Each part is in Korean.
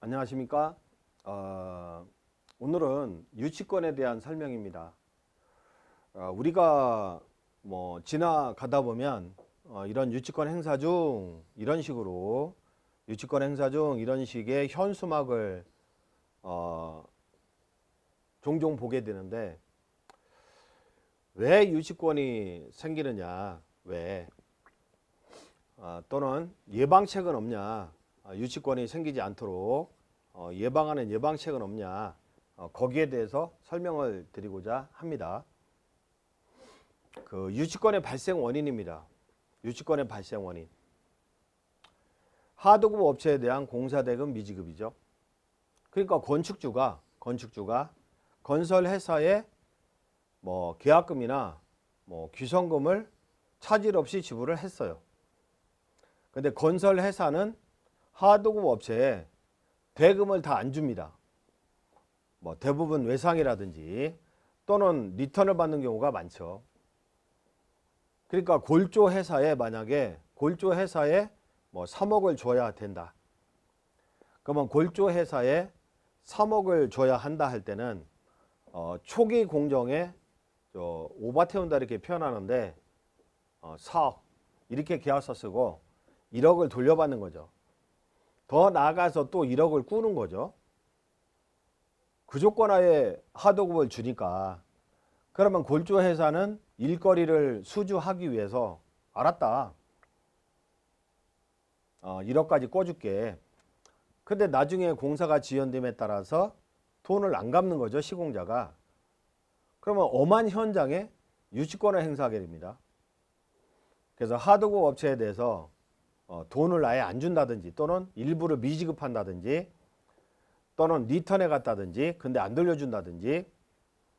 안녕하십니까? 오늘은 유치권에 대한 설명입니다. 우리가 지나가다 보면 이런 유치권 행사 중 이런 식으로 유치권 행사 중 이런 식의 현수막을 종종 보게 되는데, 왜 유치권이 생기느냐, 왜 또는 예방책은 없냐, 유치권이 생기지 않도록 예방하는 예방책은 없냐, 거기에 대해서 설명을 드리고자 합니다. 그 유치권의 발생 원인입니다. 유치권의 발생 원인. 하도급 업체에 대한 공사대금 미지급이죠. 그러니까 건축주가 건설회사에 계약금이나 귀성금을 차질 없이 지불을 했어요. 근데 건설회사는 하도급 업체에 대금을 다 안 줍니다. 대부분 외상이라든지 또는 리턴을 받는 경우가 많죠. 그러니까 만약에 골조회사에 3억을 줘야 된다. 그러면 골조회사에 3억을 줘야 한다 할 때는 초기 공정에 오바 태운다 이렇게 표현하는데 4억 이렇게 계약서 쓰고 1억을 돌려받는 거죠. 더 나아가서 또 1억을 꾸는 거죠. 그 조건하에 하도급을 주니까, 그러면 골조회사는 일거리를 수주하기 위해서 알았다, 1억까지 꿔줄게. 근데 나중에 공사가 지연됨에 따라서 돈을 안 갚는 거죠, 시공자가. 그러면 엄한 현장에 유치권을 행사하게 됩니다. 그래서 하도급 업체에 대해서 돈을 아예 안 준다든지 또는 일부를 미지급한다든지 또는 리턴에 갔다든지 근데 안 돌려준다든지,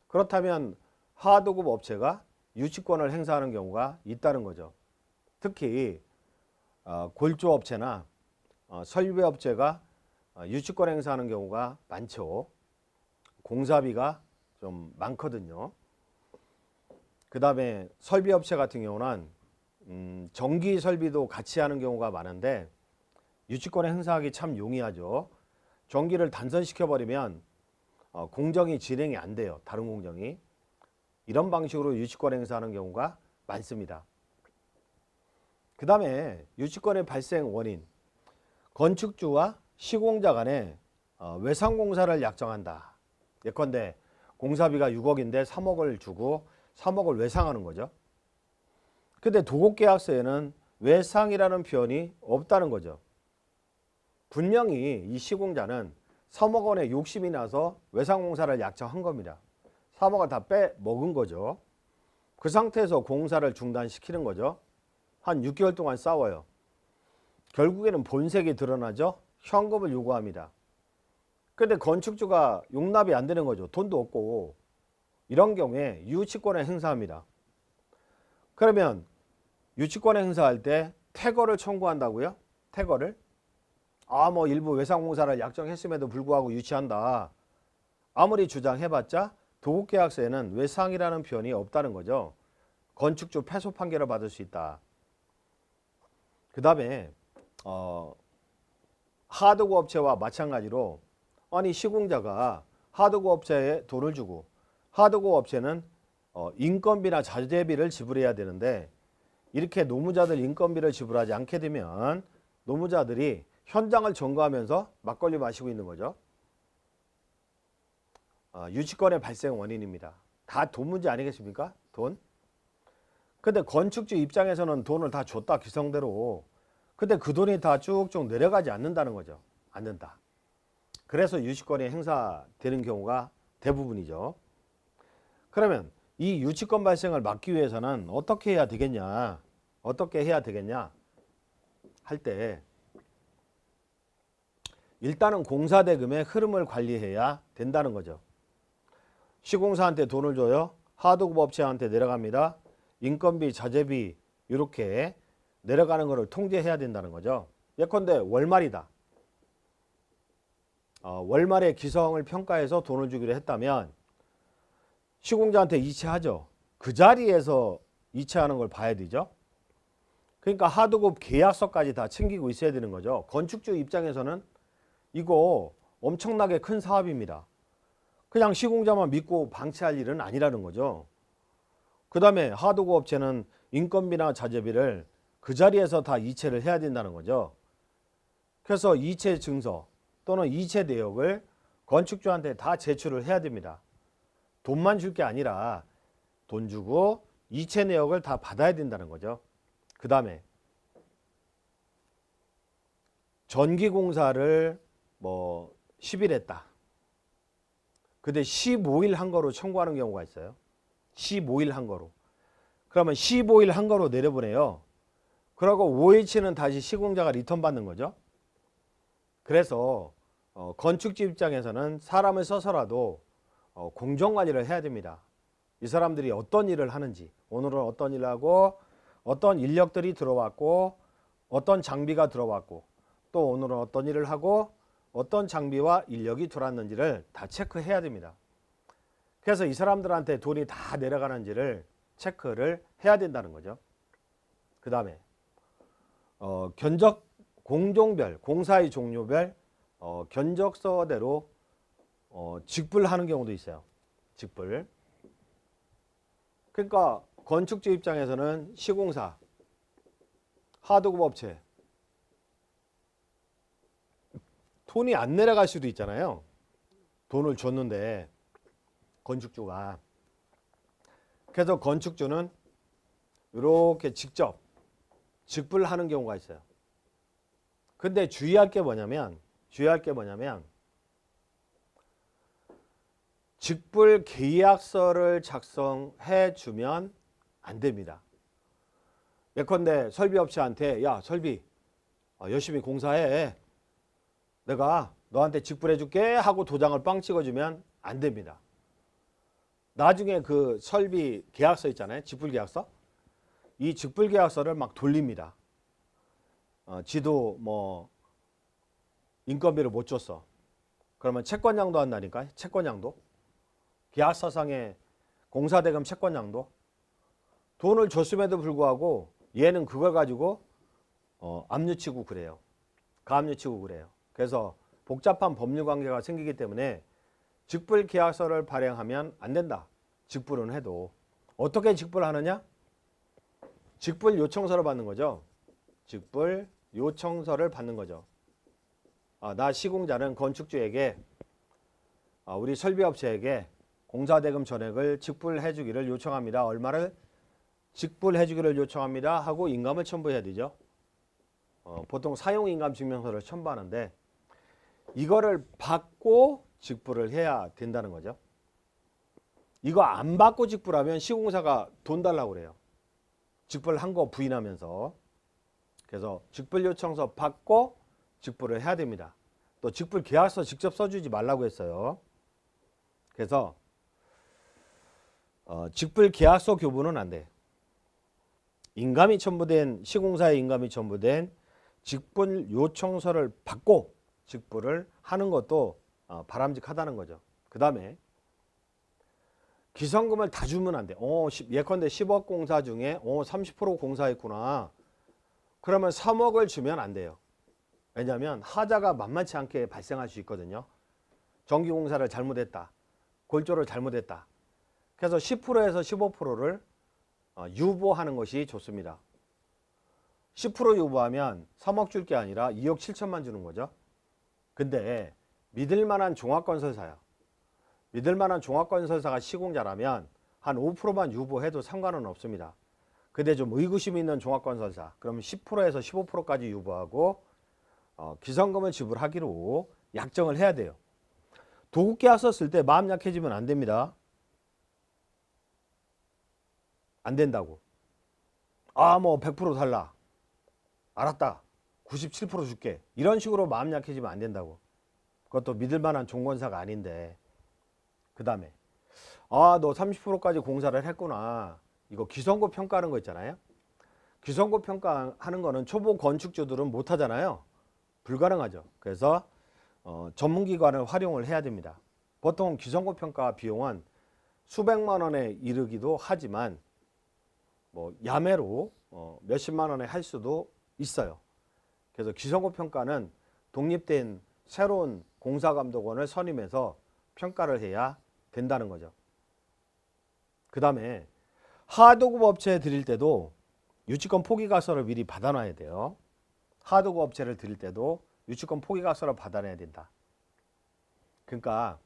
그렇다면 하도급 업체가 유치권을 행사하는 경우가 있다는 거죠. 특히 골조업체나 설비업체가 유치권 행사하는 경우가 많죠. 공사비가 좀 많거든요. 그 다음에 설비업체 같은 경우는 전기 설비도 같이 하는 경우가 많은데 유치권 행사하기 참 용이하죠. 전기를 단선시켜버리면 공정이 진행이 안 돼요. 다른 공정이. 이런 방식으로 유치권 행사하는 경우가 많습니다. 그 다음에 유치권의 발생 원인. 건축주와 시공자 간에 외상공사를 약정한다. 예컨대 공사비가 6억인데 3억을 주고 3억을 외상하는 거죠. 근데 도급계약서에는 외상이라는 표현이 없다는 거죠. 분명히 이 시공자는 3억 원에 욕심이 나서 외상공사를 약정한 겁니다. 3억을 다 빼먹은 거죠. 그 상태에서 공사를 중단시키는 거죠. 한 6개월 동안 싸워요. 결국에는 본색이 드러나죠. 현금을 요구합니다. 근데 건축주가 용납이 안 되는 거죠. 돈도 없고. 이런 경우에 유치권을 행사합니다. 그러면 유치권 행사할 때 태거를 청구한다고요? 태거를? 일부 외상공사를 약정했음에도 불구하고 유치한다. 아무리 주장해봤자 도급계약서에는 외상이라는 표현이 없다는 거죠. 건축주 패소 판결을 받을 수 있다. 그 다음에 하도급 업체와 마찬가지로, 아니 시공자가 하도급 업체에 돈을 주고 하도급 업체는 인건비나 자재비를 지불해야 되는데, 이렇게 노무자들 인건비를 지불하지 않게 되면 노무자들이 현장을 점거하면서 막걸리 마시고 있는 거죠. 유치권의 발생 원인입니다. 다 돈 문제 아니겠습니까? 돈. 근데 건축주 입장에서는 돈을 다 줬다, 기성대로. 근데 그 돈이 다 쭉쭉 내려가지 않는다는 거죠. 않는다. 그래서 유치권이 행사되는 경우가 대부분이죠. 그러면 이 유치권 발생을 막기 위해서는 어떻게 해야 되겠냐? 할 때 일단은 공사대금의 흐름을 관리해야 된다는 거죠. 시공사한테 돈을 줘요. 하도급 업체한테 내려갑니다. 인건비, 자재비 이렇게 내려가는 것을 통제해야 된다는 거죠. 예컨대 월말이다. 월말에 기성을 평가해서 돈을 주기로 했다면 시공자한테 이체하죠. 그 자리에서 이체하는 걸 봐야 되죠. 그러니까 하도급 계약서까지 다 챙기고 있어야 되는 거죠. 건축주 입장에서는 이거 엄청나게 큰 사업입니다. 그냥 시공자만 믿고 방치할 일은 아니라는 거죠. 그 다음에 하도급 업체는 인건비나 자재비를 그 자리에서 다 이체를 해야 된다는 거죠. 그래서 이체 증서 또는 이체 내역을 건축주한테 다 제출을 해야 됩니다. 돈만 줄 게 아니라 돈 주고 이체 내역을 다 받아야 된다는 거죠. 그 다음에 전기공사를 뭐 10일 했다. 근데 15일 한 거로 청구하는 경우가 있어요. 15일 한 거로. 그러면 15일 한 거로 내려보내요. 그러고 5일치는 다시 시공자가 리턴 받는 거죠. 그래서 건축주 입장에서는 사람을 써서라도 공정관리를 해야 됩니다. 이 사람들이 어떤 일을 하는지, 오늘은 어떤 일을 하고 어떤 인력들이 들어왔고 어떤 장비가 들어왔고 또 오늘은 어떤 일을 하고 어떤 장비와 인력이 들어왔는지를 다 체크해야 됩니다. 그래서 이 사람들한테 돈이 다 내려가는지를 체크를 해야 된다는 거죠. 그 다음에 견적 공종별, 공사의 종류별 견적서대로 직불하는 경우도 있어요. 직불. 그러니까 건축주 입장에서는 시공사, 하도급 업체 돈이 안 내려갈 수도 있잖아요. 돈을 줬는데 건축주가. 그래서 건축주는 이렇게 직접 직불하는 경우가 있어요. 근데 주의할 게 뭐냐면 직불 계약서를 작성해 주면 안 됩니다. 예컨대 설비업체한테 야 설비 열심히 공사해. 내가 너한테 직불해 줄게 하고 도장을 빵 찍어주면 안 됩니다. 나중에 그 설비 계약서 있잖아요. 직불 계약서. 이 직불 계약서를 막 돌립니다. 지도 뭐 인건비를 못 줬어. 그러면 채권량도 한다니까. 채권량도. 계약서상의 공사대금 채권량도. 돈을 줬음에도 불구하고 얘는 그걸 가지고 압류치고 그래요. 가압류치고 그래요. 그래서 복잡한 법률관계가 생기기 때문에 직불 계약서를 발행하면 안 된다. 직불은 해도. 어떻게 직불하느냐? 직불 요청서를 받는 거죠. 직불 요청서를 받는 거죠. 나 시공자는 건축주에게 우리 설비업체에게 공사대금 전액을 직불해 주기를 요청합니다. 얼마를 직불해 주기를 요청합니다 하고 인감을 첨부해야 되죠. 보통 사용인감증명서를 첨부하는데 이거를 받고 직불을 해야 된다는 거죠. 이거 안 받고 직불하면 시공사가 돈 달라고 그래요. 직불한 거 부인하면서. 그래서 직불 요청서 받고 직불을 해야 됩니다. 또 직불 계약서 직접 써주지 말라고 했어요. 그래서 직불 계약서 교부는 안 돼. 인감이 첨부된 시공사의 인감이 첨부된 직불 요청서를 받고 직불을 하는 것도 바람직하다는 거죠. 그 다음에 기성금을 다 주면 안 돼. 예컨대 10억 공사 중에 30% 공사했구나. 그러면 3억을 주면 안 돼요. 왜냐하면 하자가 만만치 않게 발생할 수 있거든요. 전기공사를 잘못했다. 골조를 잘못했다. 그래서 10%에서 15%를 유보하는 것이 좋습니다. 10% 유보하면 3억 줄 게 아니라 2억 7천만 주는 거죠. 근데 믿을만한 종합건설사야. 믿을만한 종합건설사가 시공자라면 한 5%만 유보해도 상관은 없습니다. 근데 좀 의구심 있는 종합건설사 그러면 10%에서 15%까지 유보하고 기성금을 지불하기로 약정을 해야 돼요. 도급계약서 쓸 때 마음 약해지면 안 됩니다. 안 된다고. 뭐 100% 달라. 알았다. 97% 줄게. 이런 식으로 마음 약해지면 안 된다고. 그것도 믿을 만한 종건사가 아닌데. 그 다음에 너 30%까지 공사를 했구나. 이거 기성고 평가하는 거 있잖아요. 기성고 평가하는 거는 초보 건축주들은 못 하잖아요. 불가능하죠. 그래서 전문기관을 활용을 해야 됩니다. 보통 기성고 평가 비용은 수백만 원에 이르기도 하지만 뭐 야매로 몇십만 원에 할 수도 있어요. 그래서 기성고 평가는 독립된 새로운 공사감독원을 선임해서 평가를 해야 된다는 거죠. 그 다음에 하도급 업체에 드릴 때도 유치권 포기가서를 미리 받아놔야 돼요. 하도급 업체를 드릴 때도 유치권 포기가서를 받아내야 된다. 그러니까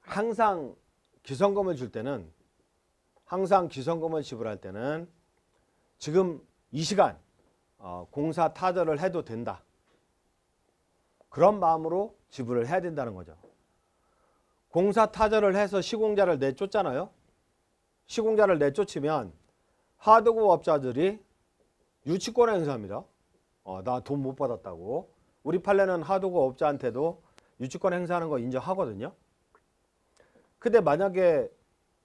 항상 기성금을 줄 때는, 항상 기성금을 지불할 때는 지금 이 시간 공사 타결을 해도 된다, 그런 마음으로 지불을 해야 된다는 거죠. 공사 타결을 해서 시공자를 내쫓잖아요. 시공자를 내쫓으면 하도급 업자들이 유치권을 행사합니다. 나 돈 못 받았다고. 우리 판례는 하도급 업자한테도 유치권 행사하는 거 인정하거든요. 근데 만약에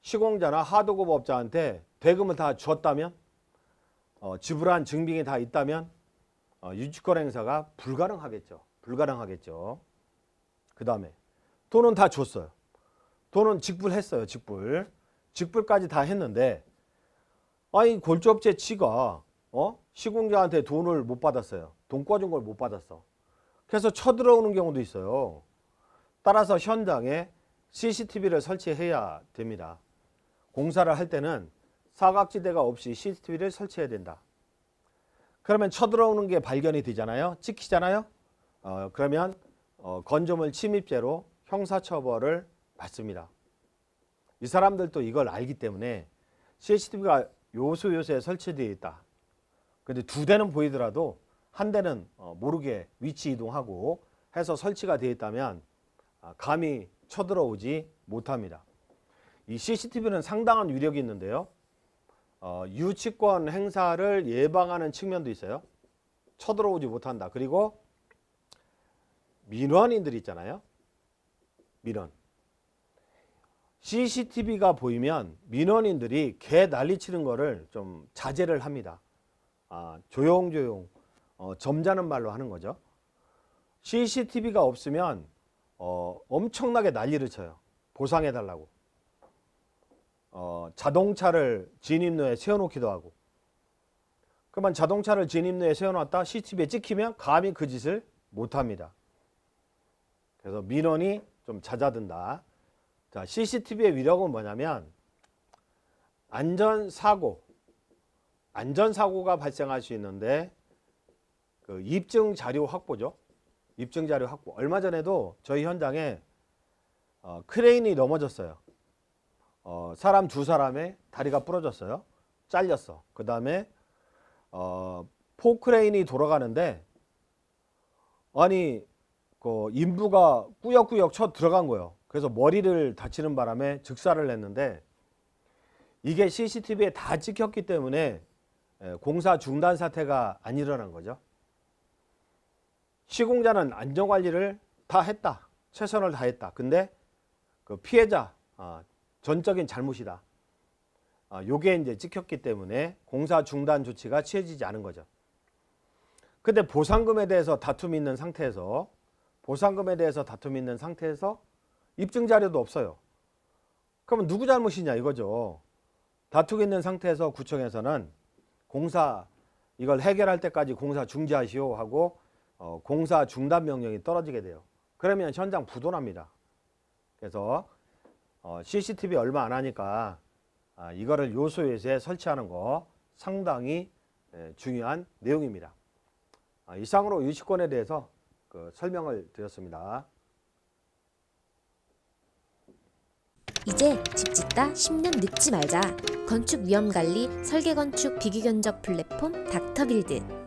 시공자나 하도급 업자한테 대금을 다 줬다면, 지불한 증빙이 다 있다면 유치권 행사가 불가능하겠죠. 불가능하겠죠. 그 다음에 돈은 다 줬어요. 돈은 직불했어요. 직불까지 다 했는데, 아니 골조업체 치가 시공자한테 돈을 못 받았어요. 돈 꿔준 걸 못 받았어. 그래서 쳐들어오는 경우도 있어요. 따라서 현장에 CCTV를 설치해야 됩니다. 공사를 할 때는 사각지대가 없이 CCTV를 설치해야 된다. 그러면 쳐들어오는 게 발견이 되잖아요. 찍히잖아요. 그러면 건조물 침입죄로 형사처벌을 받습니다. 이 사람들도 이걸 알기 때문에 CCTV가 요소요소에 설치되어 있다. 근데 두 대는 보이더라도 한 대는 모르게 위치 이동하고 해서 설치가 되어 있다면 감히 쳐들어오지 못합니다. 이 CCTV는 상당한 위력이 있는데요. 유치권 행사를 예방하는 측면도 있어요. 쳐들어오지 못한다. 그리고 민원인들 있잖아요. 민원. CCTV가 보이면 민원인들이 개 난리치는 거를 좀 자제를 합니다. 조용조용 점잖은 말로 하는 거죠. CCTV가 없으면 엄청나게 난리를 쳐요. 보상해달라고. 자동차를 진입로에 세워놓기도 하고. 그러면 자동차를 진입로에 세워놨다 CCTV에 찍히면 감히 그 짓을 못합니다. 그래서 민원이 좀 잦아든다. 자, CCTV의 위력은 뭐냐면 안전사고가 발생할 수 있는데 그 입증 자료 확보죠. 입증 자료 확보. 얼마 전에도 저희 현장에 크레인이 넘어졌어요. 사람 두 사람의 다리가 부러졌어요. 잘렸어. 그 다음에 포크레인이 돌아가는데 아니 그 인부가 꾸역꾸역 쳐 들어간 거예요. 그래서 머리를 다치는 바람에 즉사를 했는데 이게 CCTV에 다 찍혔기 때문에 공사 중단 사태가 안 일어난 거죠. 시공자는 안전관리를 다 했다. 최선을 다했다. 근데 그 피해자 전적인 잘못이다. 요게 이제 찍혔기 때문에 공사 중단 조치가 취해지지 않은 거죠. 근데 보상금에 대해서 다툼이 있는 상태에서 입증 자료도 없어요. 그러면 누구 잘못이냐 이거죠. 다투고 있는 상태에서 구청에서는 공사 이걸 해결할 때까지 공사 중지하시오 하고 공사 중단 명령이 떨어지게 돼요. 그러면 현장 부도납니다. 그래서 CCTV 얼마 안 하니까 이거를 요소요소에 설치하는 거 상당히 중요한 내용입니다. 이상으로 유치권에 대해서 설명을 드렸습니다. 이제 집 짓다 10년 늙지 말자. 건축 위험관리 설계건축 비교견적 플랫폼 닥터빌드.